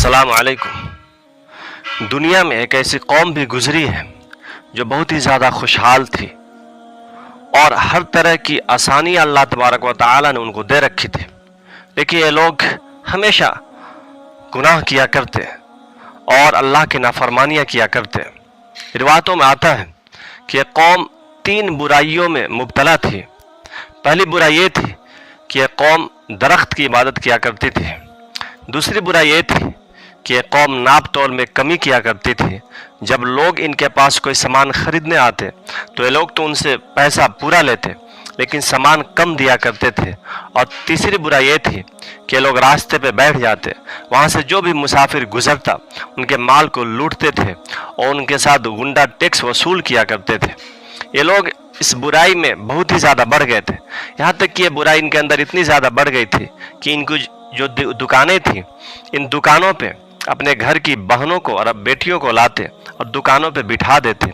अस्सलाम वालेकुम। दुनिया में एक ऐसी कौम भी गुजरी है जो बहुत ही ज़्यादा खुशहाल थी और हर तरह की आसानी अल्लाह तबारक व तआला ने उनको दे रखी थी, लेकिन ये लोग हमेशा गुनाह किया करते और अल्लाह की नाफरमानियाँ किया करते। रिवायतों में आता है कि ये कौम 3 बुराइयों में मुब्तला थी। पहली बुराई ये थी कि ये कौम दरख्त की इबादत किया करती थी। दूसरी बुराई ये थी कि ये कौम नाप तोल में कमी किया करती थी। जब लोग इनके पास कोई सामान खरीदने आते तो ये लोग तो उनसे पैसा पूरा लेते, लेकिन सामान कम दिया करते थे। और तीसरी बुराई ये थी कि ये लोग रास्ते पे बैठ जाते, वहाँ से जो भी मुसाफिर गुजरता उनके माल को लूटते थे और उनके साथ गुंडा टैक्स वसूल किया करते थे। ये लोग इस बुराई में बहुत ही ज़्यादा बढ़ गए थे, यहाँ तक कि ये बुराई इनके अंदर इतनी ज़्यादा बढ़ गई थी कि इनको जो दुकानें थी, इन दुकानों पे अपने घर की बहनों को और बेटियों को लाते और दुकानों पे बिठा देते।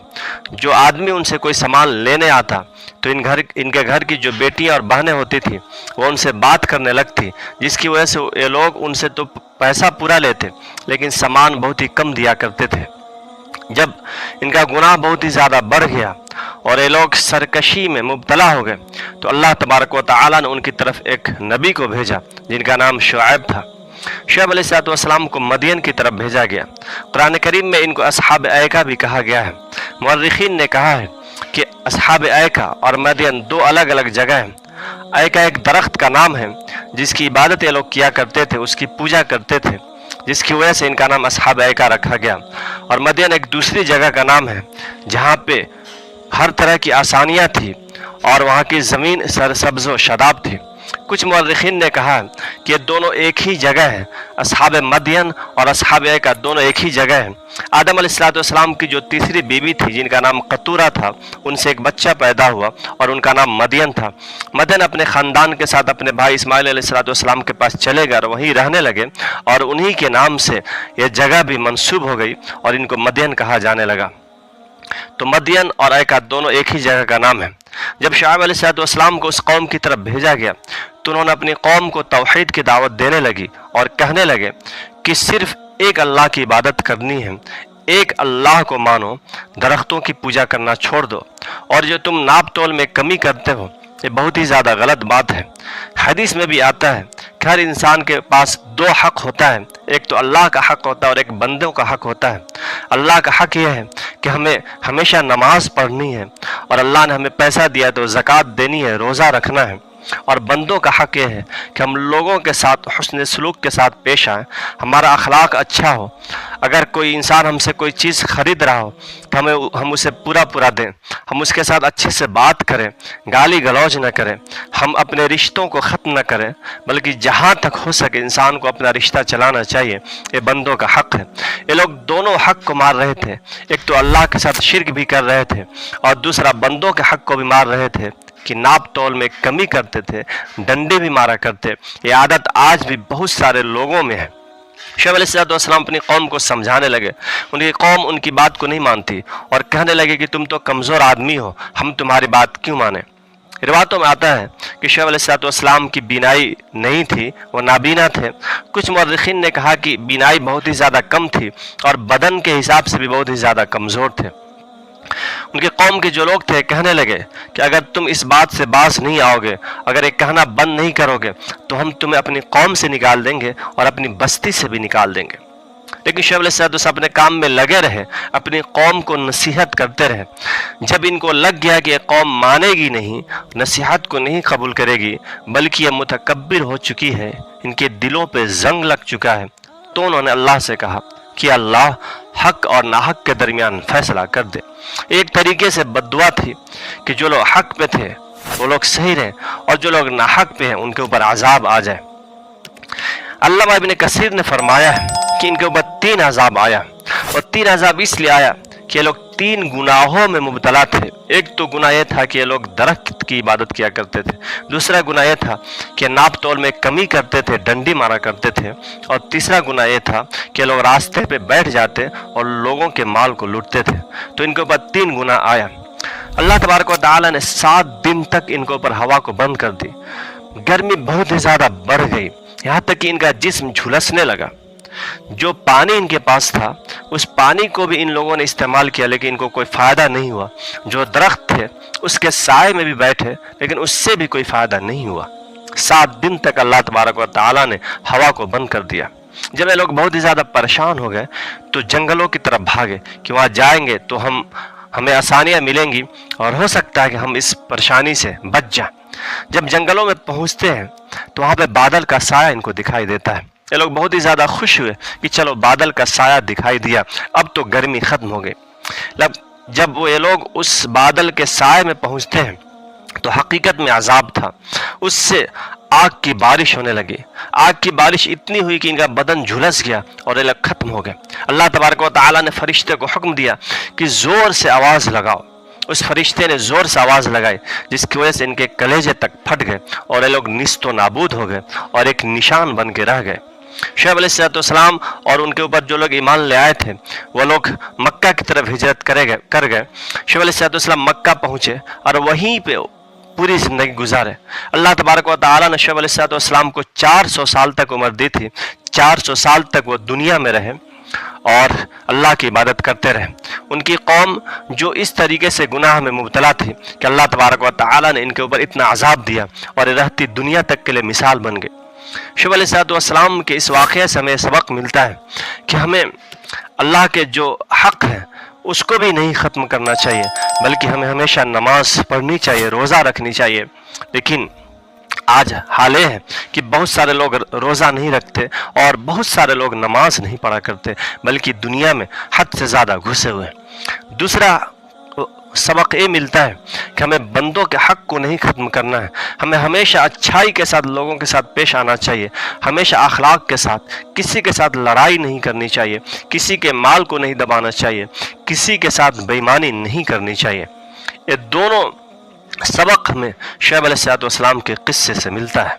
जो आदमी उनसे कोई सामान लेने आता तो इनके घर की जो बेटियां और बहनें होती थी वो उनसे बात करने लगती, जिसकी वजह से ये लोग उनसे तो पैसा पूरा लेते लेकिन सामान बहुत ही कम दिया करते थे। जब इनका गुनाह बहुत ही ज़्यादा बढ़ गया और ये लोग सरकशी में मुब्तला हो गए तो अल्लाह तबारक व तआला ने उनकी तरफ एक नबी को भेजा जिनका नाम शुआइब था। शुआइब अलैहिस्सलाम को मदियन की तरफ भेजा गया। कुरान करीम में इनको अस्हाब ऐका भी कहा गया है। मुअर्रिखीन ने कहा है कि अस्हाब ऐका और मदियन 2 अलग अलग जगह हैं। ऐका एक दरख्त का नाम है जिसकी इबादत ये लोग किया करते थे, उसकी पूजा करते थे, जिसकी वजह से इनका नाम अस्हाब ऐका रखा गया। और मदियन एक दूसरी जगह का नाम है जहाँ पे हर तरह की आसानियाँ थी और वहाँ की ज़मीन सरसब्ज़ व शदाब थी। कुछ मुअर्रिखीन ने कहा कि ये दोनों एक ही जगह है। अस्हाब मदियन और अस्हाब ऐका दोनों एक ही जगह है। आदम अलैहिस्सलाम की जो तीसरी बीवी थी जिनका नाम कतूरा था, उनसे एक बच्चा पैदा हुआ और उनका नाम मदियन था। मदियन अपने ख़ानदान के साथ अपने भाई इस्माइल अलैहिस्सलाम के पास चले गए और वहीं रहने लगे और उन्हीं के नाम से यह जगह भी मंसूब हो गई और इनको मदियन कहा जाने लगा। तो मदियन और ऐका दोनों एक ही जगह का नाम है। जब शुआइब अलैहिस्सलाम को उस कौम की तरफ भेजा गया तो उन्होंने अपनी कौम को तौहीद की दावत देने लगी और कहने लगे कि सिर्फ एक अल्लाह की इबादत करनी है, एक अल्लाह को मानो, दरख्तों की पूजा करना छोड़ दो और जो तुम नाप तोल में कमी करते हो ये बहुत ही ज़्यादा गलत बात है। हदीस में भी आता है कि हर इंसान के पास 2 हक़ होता है, एक तो अल्लाह का हक़ होता है और एक बंदों का हक़ होता है। अल्लाह का हक़ यह है कि हमें हमेशा नमाज पढ़नी है और अल्लाह ने हमें पैसा दिया तो ज़कात देनी है, रोज़ा रखना है। और बंदों का हक़ यह है कि हम लोगों के साथ हुस्न सलूक के साथ पेश आएँ, हमारा अखलाक अच्छा हो। अगर कोई इंसान हमसे कोई चीज़ ख़रीद रहा हो तो हम उसे पूरा दें, हम उसके साथ अच्छे से बात करें, गाली गलौज न करें, हम अपने रिश्तों को ख़त्म न करें, बल्कि जहाँ तक हो सके इंसान को अपना रिश्ता चलाना चाहिए। ये बंदों का हक़ है। ये लोग दोनों हक़ को मार रहे थे, एक तो अल्लाह के साथ शिर्क भी कर रहे थे और दूसरा बंदों के हक़ को भी मार रहे थे कि नाप तोल में कमी करते थे, डंडे भी मारा करते। ये आदत आज भी बहुत सारे लोगों में है। शुआइब अलैहिस्सलाम अपनी कौम को समझाने लगे, उनकी कौम उनकी बात को नहीं मानती और कहने लगे कि तुम तो कमज़ोर आदमी हो, हम तुम्हारी बात क्यों माने। रिवायतों में आता है कि शुआइब अलैहिस्सलाम की बीनाई नहीं थी, वो नाबीना थे। कुछ मुअर्रिखीन ने कहा कि बीनाई बहुत ही ज़्यादा कम थी और बदन के हिसाब से भी बहुत ही ज़्यादा कमज़ोर थे। उनके कौम के जो लोग थे कहने लगे कि अगर तुम इस बात से बाज नहीं आओगे, अगर ये कहना बंद नहीं करोगे तो हम तुम्हें अपनी कौम से निकाल देंगे और अपनी बस्ती से भी निकाल देंगे। लेकिन शुआइब अलैहिस्सलाम अपने काम में लगे रहे, अपनी कौम को नसीहत करते रहे। जब इनको लग गया कि ये कौम मानेगी नहीं, नसीहत को नहीं कबूल करेगी, बल्कि ये मुतकब्बिर हो चुकी है, इनके दिलों पे जंग लग चुका है, तो उन्होंने अल्लाह से कहा कि अल्लाह हक और नाहक के दरमियान फैसला कर दे। एक तरीके से बद्दुआ थी कि जो लोग हक पे थे वो लोग सही रहे और जो लोग नाहक पे हैं उनके ऊपर अजाब आ जाए। अल्लामा इब्न कसीर ने फरमाया है कि इनके ऊपर 3 अजाब आया और 3 अजाब इसलिए आया कि ये लोग 3 गुनाहों में मुब्तला थे। एक तो गुनाह यह था कि ये लोग दरख्त की इबादत किया करते थे, दूसरा गुनाह यह था कि नाप तोल में कमी करते थे, डंडी मारा करते थे, और तीसरा गुनाह यह था कि लोग रास्ते पे बैठ जाते और लोगों के माल को लूटते थे। तो इनके ऊपर 3 गुनाह आया। अल्लाह तबारक व तआला ने 7 दिन तक इनके ऊपर हवा को बंद कर दी। गर्मी बहुत ही ज़्यादा बढ़ गई, यहाँ तक कि इनका जिस्म झुलसने लगा। जो पानी इनके पास था उस पानी को भी इन लोगों ने इस्तेमाल किया, लेकिन इनको कोई फ़ायदा नहीं हुआ। जो दरख्त थे उसके साए में भी बैठे, लेकिन उससे भी कोई फ़ायदा नहीं हुआ। 7 दिन तक अल्लाह तबारक व तआला ने हवा को बंद कर दिया। जब ये लोग बहुत ही ज़्यादा परेशान हो गए तो जंगलों की तरफ भागे कि वहाँ जाएंगे तो हमें आसानियाँ मिलेंगी और हो सकता है कि हम इस परेशानी से बच जाएं। जब जंगलों में पहुँचते हैं तो वहाँ पे बादल का साया इनको दिखाई देता है। ये लोग बहुत ही ज़्यादा खुश हुए कि चलो बादल का साया दिखाई दिया, अब तो गर्मी ख़त्म हो गई। जब वो ये लोग उस बादल के साए में पहुँचते हैं तो हकीकत में अजाब था। उससे आग की बारिश होने लगी। आग की बारिश इतनी हुई कि इनका बदन झुलस गया और ये लोग खत्म हो गए। अल्लाह तबारक व तआला ने फरिश्ते को हुक्म दिया कि ज़ोर से आवाज़ लगाओ। उस फरिश्ते ने ज़ोर से आवाज़ लगाई, जिसकी वजह से इनके कलेजे तक फट गए और ये लोग निस्तो नाबूद हो गए और एक निशान बन के रह गए। शुएब अलैहिस्सलाम और उनके ऊपर जो लोग ईमान ले आए थे वो लोग मक्का की तरफ हिजरत कर गए। शुएब अलैहिस्सलाम मक्का पहुँचे और वहीं पे पूरी ज़िंदगी गुजारे। अल्लाह तबारक व तआला ने शुएब अलैहिस्सलाम को 400 साल तक उम्र दी थी। 400 साल तक वो दुनिया में रहे और अल्लाह की इबादत करते रहे। उनकी कौम जो इस तरीके से गुनाह में मुब्तला थी कि अल्लाह तबारक व तआला ने इनके ऊपर इतना अजाब दिया और रहती दुनिया तक के लिए मिसाल बन गई। शुएब अलैहिस्सलाम के इस वाक़ये से हमें सबक मिलता है कि हमें अल्लाह के जो हक़ हैं उसको भी नहीं ख़त्म करना चाहिए, बल्कि हमें हमेशा नमाज पढ़नी चाहिए, रोज़ा रखनी चाहिए। लेकिन आज हाल है कि बहुत सारे लोग रोज़ा नहीं रखते और बहुत सारे लोग नमाज नहीं पढ़ा करते, बल्कि दुनिया में हद से ज़्यादा घुसे हुए। दूसरा सबक ये मिलता है कि हमें बंदों के हक़ को नहीं ख़त्म करना है। हमें हमेशा अच्छाई के साथ लोगों के साथ पेश आना चाहिए, हमेशा अखलाक के साथ। किसी के साथ लड़ाई नहीं करनी चाहिए, किसी के माल को नहीं दबाना चाहिए, किसी के साथ बेईमानी नहीं करनी चाहिए। ये दोनों सबक हमें शुएब अलैहिस्सलाम के किस्से से मिलता है।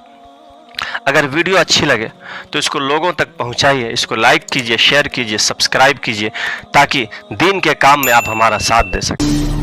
अगर वीडियो अच्छी लगे तो इसको लोगों तक पहुंचाइए, इसको लाइक कीजिए, शेयर कीजिए, सब्सक्राइब कीजिए, ताकि दीन के काम में आप हमारा साथ दे सकें।